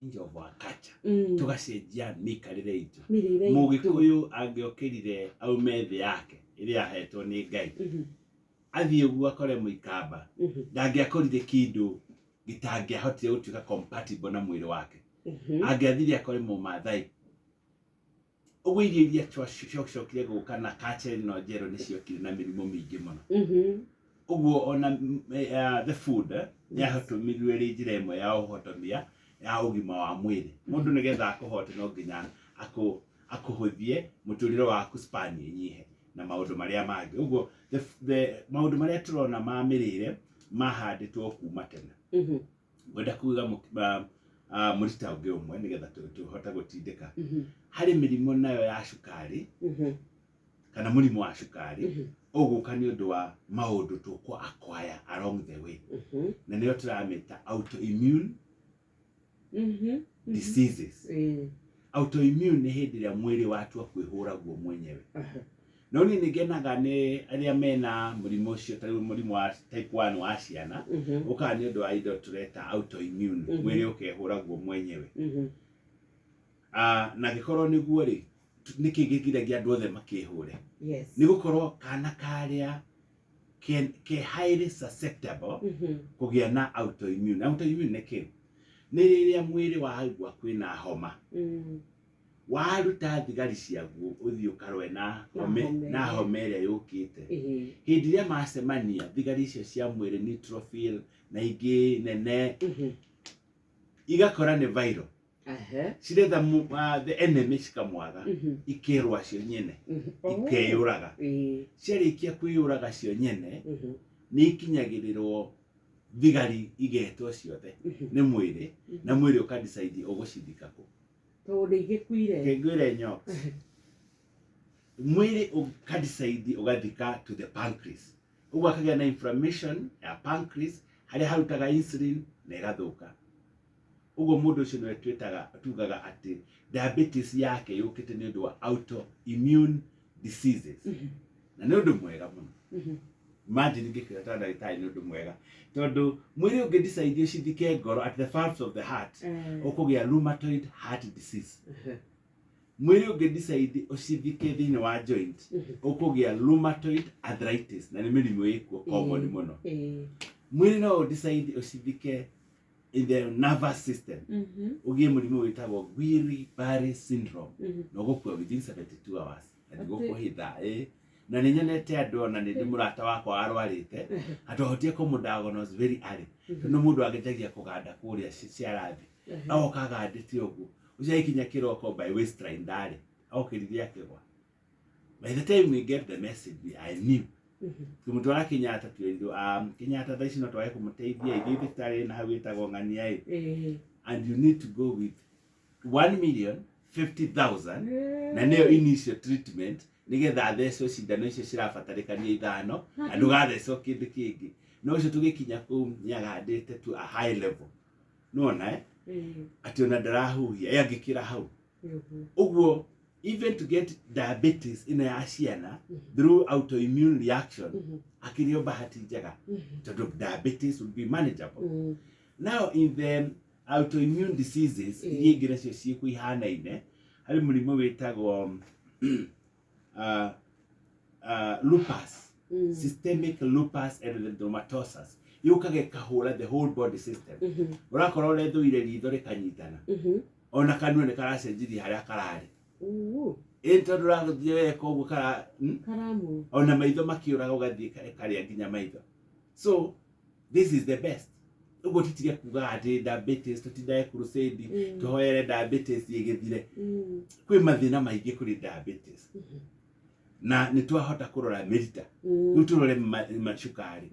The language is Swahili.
of our culture. Tugacenjia mìikarìre itu. Mugikuyu angiokirire aume thĩ yake iria ahetwo nĩ Ngai. Athiĩ ũguo akore mũikamba. Ndangĩakorire kĩndũ gĩtangĩahotire gũtuĩka compatible na mwĩrĩ wake. Angĩathire akore mũmathai. Ũguo irio iria ciocokire gũka na culture ĩno njerũ nĩciokire na mĩrimũ mĩingĩ mũno. Ũguo ona the food nĩahotomirwo ĩrĩ njĩra ĩmwe ya ũhotomia ya ũgima wa mwĩrĩ. Mũndũ nĩgetha akũhote no nginya akũhũthie mũtũrĩre waku span ĩnyihe na maũndũ marĩa mangĩ. Ũguo maũndũ marĩa tũrona ma mĩrĩre mahandĩtwo kuma tene. Wenda kuuga mũrita ũngĩ ũmwe nĩgetha tũhote gũtindĩka. Harĩ mĩrimũ nayo ya cukari kana mũrimũ wa cukari ũgũka nĩ ũndũ wa maũndũ tũkũ acquire along the way. Na nĩyo tũramĩta autoimmune diseases. Autoimmune nĩ hĩndĩ ĩrĩa mwĩrĩ watua kwĩhũra guo mwenyewe. No niĩ nĩngenaga nĩ arĩa mena mũrimũ ũcio ta rĩu mũrimũ wa type 1 wa ciana ũkaga nĩ ũndũ wa indo tũreta autoimmune, mwĩrĩ ũkehũra guo mwenyewe. Na gĩkorwo nĩguo rĩ nĩkĩ gĩgiragia andũ othe makĩhũre? Nĩ gũkorwo kana karĩa ke highly susceptible kũgĩa na autoimmune. Autoimmune nĩ kĩ? Nĩ rĩrĩa mwĩrĩ waigua kwĩna homa. Waruta thigari ciaguo ũthiĩ ũkarũe na homa ĩrĩa yũkĩte. Hĩndĩ ĩrĩa macemania thigari icio cia mwĩrĩ neutrophil na ingĩ nene igakora nĩ viral. Ciretha the enemy cikamwaga ikerũa cio nyene ikeyũraga. Ciarĩkia kwĩyũraga cio nyene nĩ ikinyagĩrĩrwo thigari igetwo ciothe nĩ mwĩrĩ na mwĩrĩ ũkadecide ũgũcithika kũ. Ngwĩre nyoka mwĩrĩ ũkadecide ũgathika to the pancreas. Ũguo akagĩa na inflammation ya pancreas harĩa harutaga insulin na ĩgathũka. Ũguo mũndũ ũcio nĩwe tugaga atĩ diabetes yake yũkĩte nĩ ũndũ wa autoimmune diseases. Na nĩ ũndũ mwega mũno. Imagine ngĩkwĩra ta ndagĩtarĩ nĩ ũndũ mwega. Tondũ mwĩrĩ ũngĩdecide ũcithike ngoro at the valves of the heart ũkũgĩa rheumatoid heart disease. Mwĩrĩ ũngĩdecide ũcithike thĩinĩ wa joint ũkũgĩa rheumatoid arthritis na nĩ mĩrimũ ĩkuo common mũno. Mwĩrĩ no ũdecide ũcithike in the nervous system. Ũgĩe mũrimũ wĩtagwo Guillain-Barré syndrome na ũgũkua within 72 hours. Na gũkũhitha na nĩ nyonete andũ ona nĩ mũrata wakwa arwarĩte atohotie kũmũdiagnose very early. Tondũ mũndũ agĩtegia kũganda kũrĩa ciarathi agoka agandĩte ũguo ũcio ikinya kĩroko by waistline ndarĩ okĩrithia akĩgwa. By the time we get the message I knew tumutwara Kenyatta twĩrwo Kenyatta thaa ici no twae kũmũteithia ithiĩ thibitarĩ na hau ĩtagwo Ng'ania and you need to go with 1,050,000 na nĩyo initial treatment nĩgetha athecwo cindano icio cirabatarĩkania 5 na ndũgathecwo kĩndũ kĩngĩ. No ũcio tũgĩkinya kũu nĩagandĩte to a high level. Nona atĩ ona ndarahuhia angĩkĩra hau. Ũguo even to get diabetes ĩno ya ciana through autoimmune reaction akĩrĩ o bahati njega tondũ diabetes would be manageable. Now in the autoimmune diseases iria ingĩ nacio ciĩkuo ihanaine harĩ mũrimũ wĩtagwo lupus, systemic lupus erythematosus. Yũkaga ĩkahũra the whole body system. Ũrakora ũrethũire ritho rĩkanyitana ona kanua nĩ karacenjirie harĩa kararĩ. Tondũ ũragũthiĩ weka ũguo ona maitho makĩũraga ũgathiĩ karĩa nginya maitho. So this is the best. Ũguo tũtige kuga atĩ diabetes tũtindaye crusade tũhoere diabetes ĩgĩthire. Kwĩ mathĩna maingĩ kũrĩ diabetes. Na nĩ twahota kũrora mĩrita rĩu tũrore macukari.